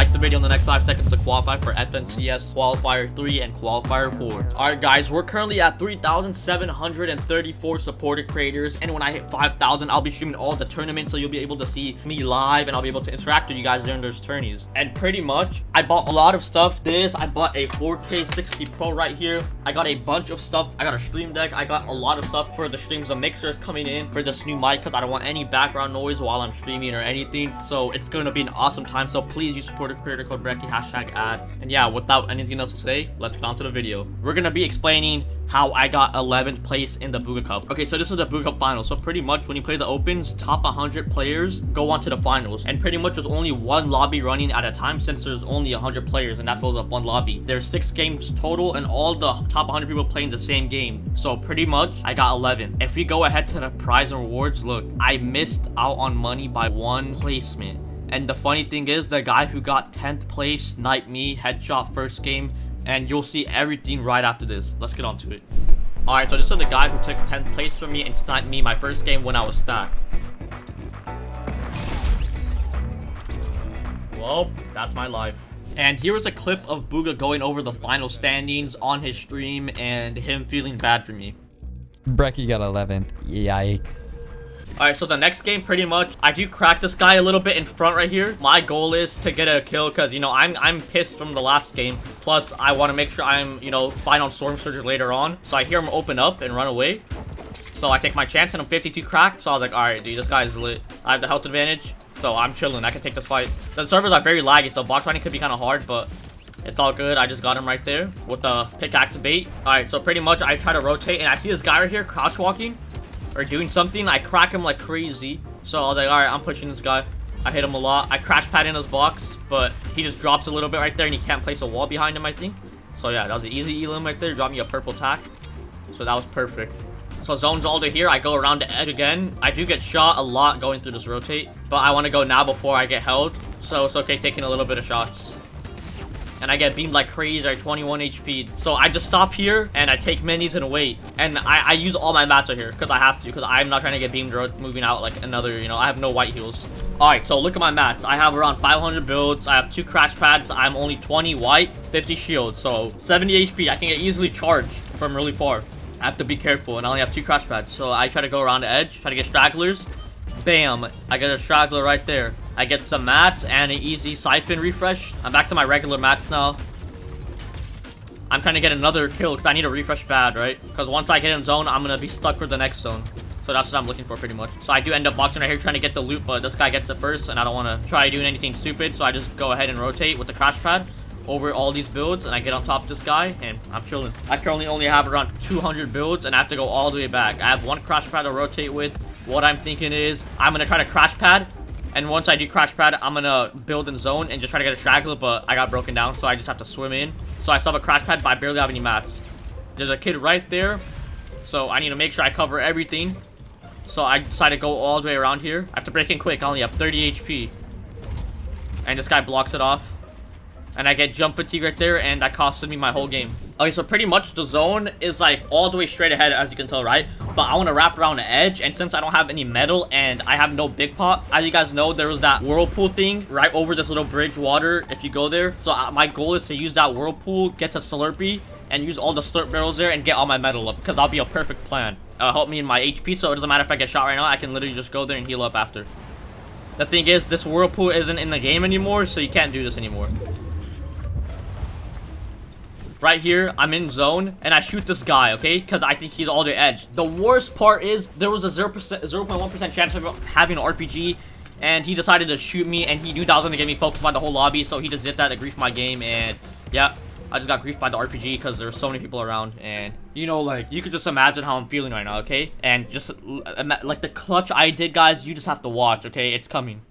like the video in the next 5 seconds to qualify for FNCS Qualifier 3 and Qualifier 4. Alright guys, we're currently at 3,734 supported creators, and when I hit 5,000, I'll be streaming all the tournaments, so you'll be able to see me live, and I'll be able to interact with you guys during those tourneys. And pretty much, I bought a lot of stuff. I bought a 4K 60 Pro right here. I got a bunch of stuff. I got a stream deck. I got a lot of stuff for the streams. The mixer is coming in for this new mic because I don't want any background noise while I'm streaming or anything. So it's going to be an awesome time. So please use supported creator code Brecky #ad. And yeah, without anything else to say, let's get on to the video. We're going to be explaining how I got 11th place in the Bugha Cup. Okay, so this is the Bugha Cup finals. So pretty much when you play the opens, top 100 players go on to the finals. And pretty much there's only one lobby running at a time since there's only 100 players and that fills up one lobby. There's 6 games total and all the top 100 people playing the same game. So pretty much I got 11. If we go ahead to the prize and rewards, look, I missed out on money by 1 placement. And the funny thing is, the guy who got 10th place sniped me, headshot first game, and you'll see everything right after this. Let's get on to it. Alright, so this is the guy who took 10th place from me and sniped me my first game when I was stacked. Well, that's my life. And here is a clip of Bugha going over the final standings on his stream and him feeling bad for me. Brecky got 11th. Yikes. Alright, so the next game, pretty much, I do crack this guy a little bit in front right here. My goal is to get a kill because, you know, I'm pissed from the last game. Plus, I want to make sure I'm, you know, fine on Storm Surger later on. So I hear him open up and run away. So I take my chance and I'm 52 cracked. So I was like, alright, dude, this guy is lit. I have the health advantage. So I'm chilling. I can take this fight. The servers are very laggy, so box running could be kind of hard, but it's all good. I just got him right there with the pickaxe bait. Alright, so pretty much I try to rotate and I see this guy right here crouch walking or doing something. I crack him like crazy. So I was like, alright, I'm pushing this guy. I hit him a lot. I crash pad in his box, but he just drops a little bit right there and he can't place a wall behind him, I think. So yeah, that was an easy elim right there. Dropped me a purple tack. So that was perfect. So zone's all to here. I go around the edge again. I do get shot a lot going through this rotate, but I want to go now before I get held. So it's okay taking a little bit of shots. And I get beamed like crazy at 21 HP. So I just stop here and I take minis and wait. And I use all my mats right here because I have to, because I'm not trying to get beamed or moving out like another, you know, I have no white heals. Alright, so look at my mats. I have around 500 builds. I have 2 crash pads. I'm only 20 white, 50 shield. So 70 HP. I can get easily charged from really far. I have to be careful, and I only have 2 crash pads. So I try to go around the edge, try to get stragglers. Bam, I get a straggler right there. I get some mats and an easy siphon refresh. I'm back to my regular mats now. I'm trying to get another kill because I need a refresh bad, right? Because once I get in zone, I'm going to be stuck for the next zone. So that's what I'm looking for pretty much. So I do end up boxing right here trying to get the loot, but this guy gets it first, and I don't want to try doing anything stupid. So I just go ahead and rotate with the crash pad over all these builds, and I get on top of this guy, and I'm chilling. I currently only have around 200 builds, and I have to go all the way back. I have 1 crash pad to rotate with. What I'm thinking is I'm going to try to crash pad, and once I do crash pad, I'm going to build in zone and just try to get a straggler, but I got broken down, so I just have to swim in. So I still have a crash pad, but I barely have any mats. There's a kid right there, so I need to make sure I cover everything. So I decided to go all the way around here. I have to break in quick. I only have 30 HP. And this guy blocks it off. And I get jump fatigue right there, and that costed me my whole game. Okay, so pretty much the zone is like all the way straight ahead, as you can tell, right? But I want to wrap around the edge, and since I don't have any metal and I have no big pot, as you guys know, there was that whirlpool thing right over this little bridge water if you go there. So my goal is to use that whirlpool, get to Slurpee, and use all the slurp barrels there and get all my metal up, because that'll be a perfect plan. Help me in my HP, so it doesn't matter if I get shot right now. I can literally just go there and heal up after. The thing is, this whirlpool isn't in the game anymore, so you can't do this anymore. Right here, I'm in zone, and I shoot this guy, okay? Because I think he's all the edge. The worst part is, there was a 0.1% chance of having an RPG, and he decided to shoot me, and he knew that was going to get me focused by the whole lobby, so he just did that to grief my game, and yeah, I just got griefed by the RPG because there were so many people around, and you know, like, you could just imagine how I'm feeling right now, okay? And just, like, the clutch I did, guys, you just have to watch, okay? It's coming.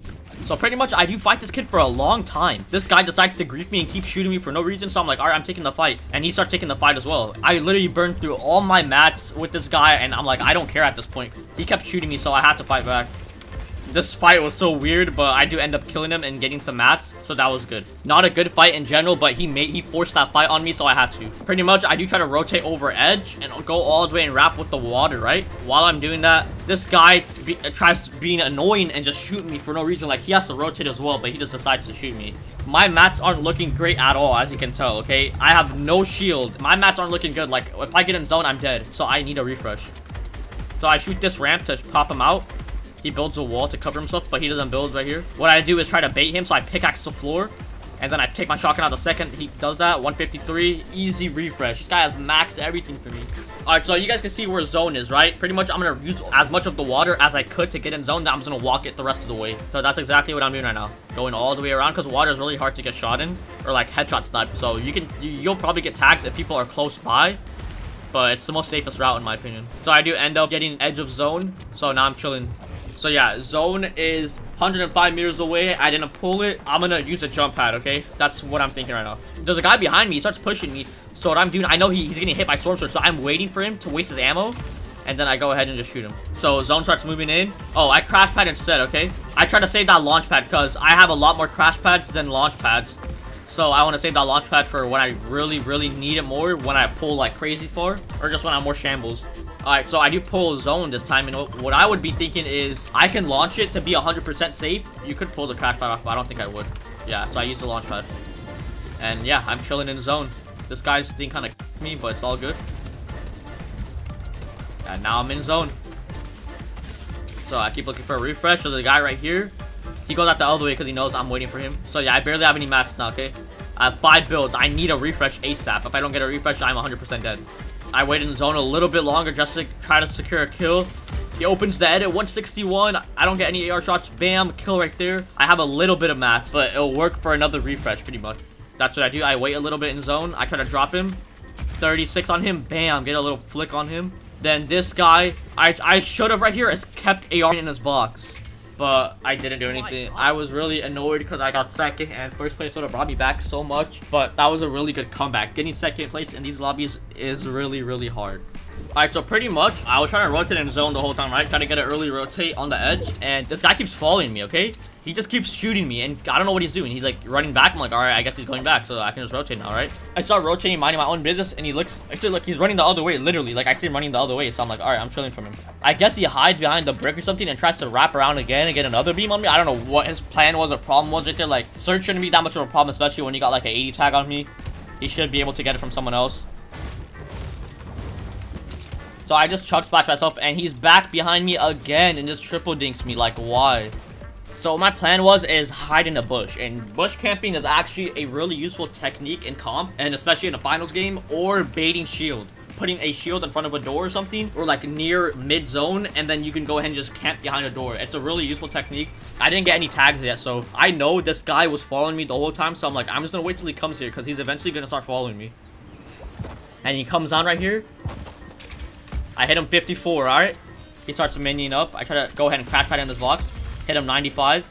So pretty much, I do fight this kid for a long time. This guy decides to grief me and keep shooting me for no reason. So I'm like, all right, I'm taking the fight. And he starts taking the fight as well. I literally burned through all my mats with this guy. And I'm like, I don't care at this point. He kept shooting me, so I had to fight back. This fight was so weird, but I do end up killing him and getting some mats, so that was good. Not a good fight in general, but he forced that fight on me, so I had to. Pretty much, I do try to rotate over edge and go all the way and wrap with the water, right? While I'm doing that, this guy tries being annoying and just shoot me for no reason. Like, he has to rotate as well, but he just decides to shoot me. My mats aren't looking great at all, as you can tell, okay? I have no shield. My mats aren't looking good. Like, if I get in zone, I'm dead, so I need a refresh. So I shoot this ramp to pop him out. He builds a wall to cover himself, but he doesn't build right here. What I do is try to bait him, so I pickaxe the floor. And then I take my shotgun out the second he does that. 153. Easy refresh. This guy has max everything for me. Alright, so you guys can see where zone is, right? Pretty much I'm going to use as much of the water as I could to get in zone. Then I'm just going to walk it the rest of the way. So that's exactly what I'm doing right now. Going all the way around because water is really hard to get shot in. Or like headshot snipe. So you'll probably get tags if people are close by. But it's the most safest route in my opinion. So I do end up getting edge of zone. So now I'm chilling. So yeah, zone is 105 meters away. I didn't pull it. I'm gonna use a jump pad, okay? That's what I'm thinking right now. There's a guy behind me. He starts pushing me. So what I'm doing, I know he's getting hit by storm surge, so I'm waiting for him to waste his ammo. And then I go ahead and just shoot him. So zone starts moving in. Oh, I crash pad instead, okay? I try to save that launch pad because I have a lot more crash pads than launch pads. So I want to save that launch pad for when I really, really need it more. When I pull like crazy far. Or just when I'm more shambles. Alright, so I do pull zone this time, and what I would be thinking is I can launch it to be 100% safe. You could pull the crash pad off, but I don't think I would. Yeah, so I use the launch pad. And yeah, I'm chilling in zone. This guy's thing kind of me, but it's all good. And now I'm in zone. So I keep looking for a refresh. So the guy right here, he goes out the other way because he knows I'm waiting for him. So yeah, I barely have any mats now, okay? I have 5 builds. I need a refresh ASAP. If I don't get a refresh, I'm 100% dead. I wait in the zone a little bit longer just to try to secure a kill. He opens the edit, 161. I don't get any AR shots. Bam, kill right there. I have a little bit of mats, but it'll work for another refresh pretty much. That's what I do. I wait a little bit in zone. I try to drop him. 36 on him. Bam, get a little flick on him. Then this guy, I should have right here has kept AR in his box. But I didn't do anything. I was really annoyed because I got second and first place would have brought me back so much. But that was a really good comeback. Getting second place in these lobbies is really, really hard. Alright, so pretty much I was trying to rotate in zone the whole time, right? Trying to get an early rotate on the edge. And this guy keeps following me, okay? He just keeps shooting me and I don't know what he's doing. He's like running back. I'm like, alright, I guess he's going back. So I can just rotate now, right? I start rotating, minding my own business, and he looks, I see, look, he's running the other way, literally. Like I see him running the other way. So I'm like, alright, I'm chilling from him. I guess he hides behind the brick or something and tries to wrap around again and get another beam on me. I don't know what his plan was or problem was right there. Like, search shouldn't be that much of a problem, especially when you got like an 80 tag on me. He should be able to get it from someone else. So I just chug splash myself and he's back behind me again and just triple dinks me. Like, why? So what my plan is hide in a bush, and bush camping is actually a really useful technique in comp, and especially in a finals game, or baiting shield. Putting a shield in front of a door or something, or like near mid zone, and then you can go ahead and just camp behind a door. It's a really useful technique. I didn't get any tags yet, so I know this guy was following me the whole time, so I'm like, I'm just gonna wait till he comes here because he's eventually gonna start following me. And he comes on right here. I hit him 54, alright? He starts minioning up. I try to go ahead and crash pad in this box. Hit him 95.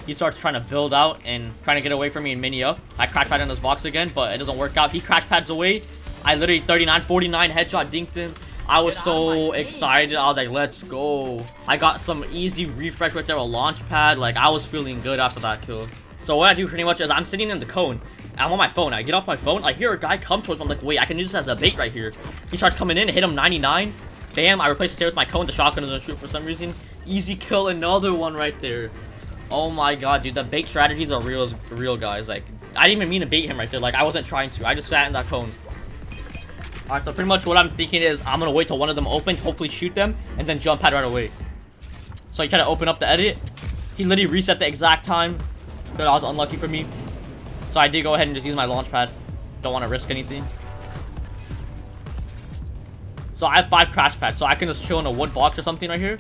He starts trying to build out and trying to get away from me and mini up. I crash pad in this box again, but it doesn't work out. He crash pads away. I literally 39, 49 headshot dinked him. I was so excited. I was like, let's go. I got some easy refresh right there, a launch pad. Like, I was feeling good after that kill. So what I do pretty much is I'm sitting in the cone. I'm on my phone. I get off my phone. I hear a guy come towards me. I'm like, wait, I can use this as a bait right here. He starts coming in. Hit him 99. Bam, I replaced the stay with my cone. The shotgun doesn't shoot for some reason. Easy kill, another one right there. Oh my god, dude, the bait strategies are real, guys. Like, I didn't even mean to bait him right there. Like, I wasn't trying to. I just sat in that cone. Alright, so pretty much what I'm thinking is I'm gonna wait till one of them open, hopefully shoot them, and then jump pad right away. So he tried to open up the edit. He literally reset the exact time. But that was unlucky for me. So I did go ahead and just use my launch pad. Don't want to risk anything. So I have 5 crash pads, so I can just chill in a wood box or something right here.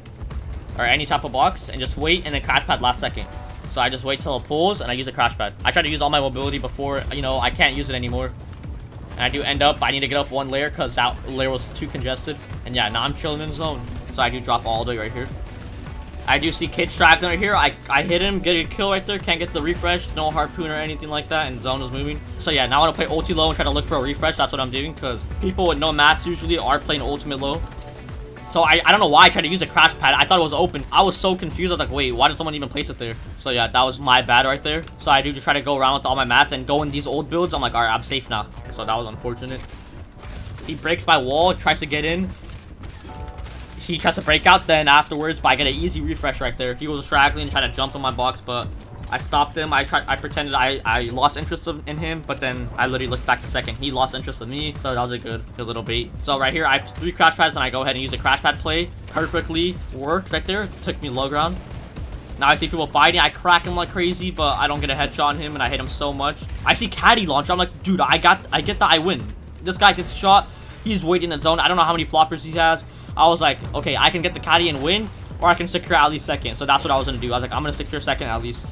Or any type of box, and just wait, and then crash pad last second. So I just wait till it pulls, and I use a crash pad. I try to use all my mobility before, you know, I can't use it anymore. And I do end up, I need to get up one layer, because that layer was too congested. And yeah, now I'm chilling in the zone. So I do drop all the way right here. I do see Kid strapped right here. I hit him, get a kill right there. Can't get the refresh, no harpoon or anything like that, and zone is moving. So yeah, now I want to play ulti low and try to look for a refresh. That's what I'm doing, because people with no mats usually are playing ultimate low. So I don't know why I tried to use a crash pad. I thought it was open. I was so confused. I was like, wait, why did someone even place it there? So yeah, that was my bad right there. So I do just try to go around with all my mats and go in these old builds. I'm like, all right, I'm safe now. So that was unfortunate. He breaks my wall, tries to get in. He tries to break out then afterwards, but I get an easy refresh right there. He was straggling, trying to jump in my box, but I stopped him. I pretended I lost interest in him, but then I literally looked back to second. He lost interest in me, so that was a good little bait. So right here, I have 3 crash pads, and I go ahead and use a crash pad play. Perfectly worked right there. Took me low ground. Now I see people fighting. I crack him like crazy, but I don't get a headshot on him, and I hit him so much. I see caddy launcher. I'm like, dude, I get that I win. This guy gets shot. He's waiting in the zone. I don't know how many floppers he has. I was like, okay, I can get the caddy and win, or I can secure at least second. So that's what I was gonna do. I was like, I'm gonna secure second at least,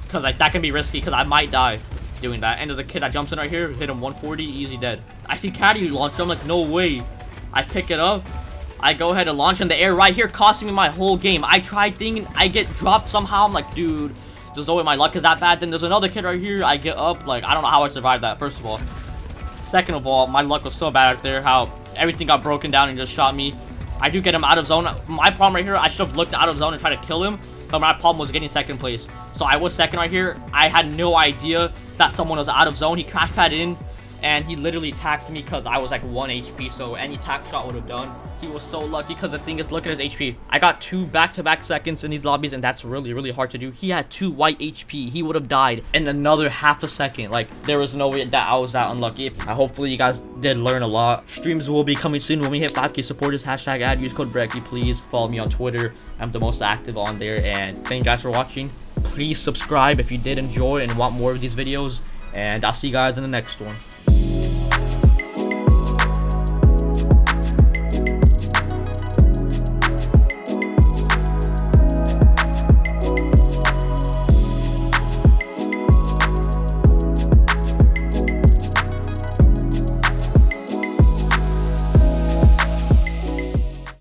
because like that can be risky, because I might die doing that. And there's a kid that jumps in right here, hit him 140, easy dead. I see caddy launcher. I'm like, no way. I pick it up. I go ahead and launch in the air right here, costing me my whole game. I try thinking I get dropped somehow. I'm like, dude, there's no way my luck is that bad. Then there's another kid right here. I get up. Like, I don't know how I survived that, first of all. Second of all, my luck was so bad out there, how everything got broken down and just shot me. I do get him out of zone. My problem right here, I should have looked out of zone and tried to kill him, but my problem was getting second place. So I was second right here. I had no idea that someone was out of zone. He crash padded in, and he literally tacked me because I was like 1 HP, so any tack shot would have done. He was so lucky, because the thing is, look at his HP. I got 2 back-to-back seconds in these lobbies, and that's really, really hard to do. He had 2 white HP. He would have died in another half a second. Like, there was no way that I was that unlucky. Hopefully you guys did learn a lot. Streams will be coming soon when we hit 5K supporters. Hashtag ad, use code Brecky. Please follow me on Twitter. I'm the most active on there, and thank you guys for watching. Please subscribe if you did enjoy and want more of these videos, and I'll see you guys in the next one.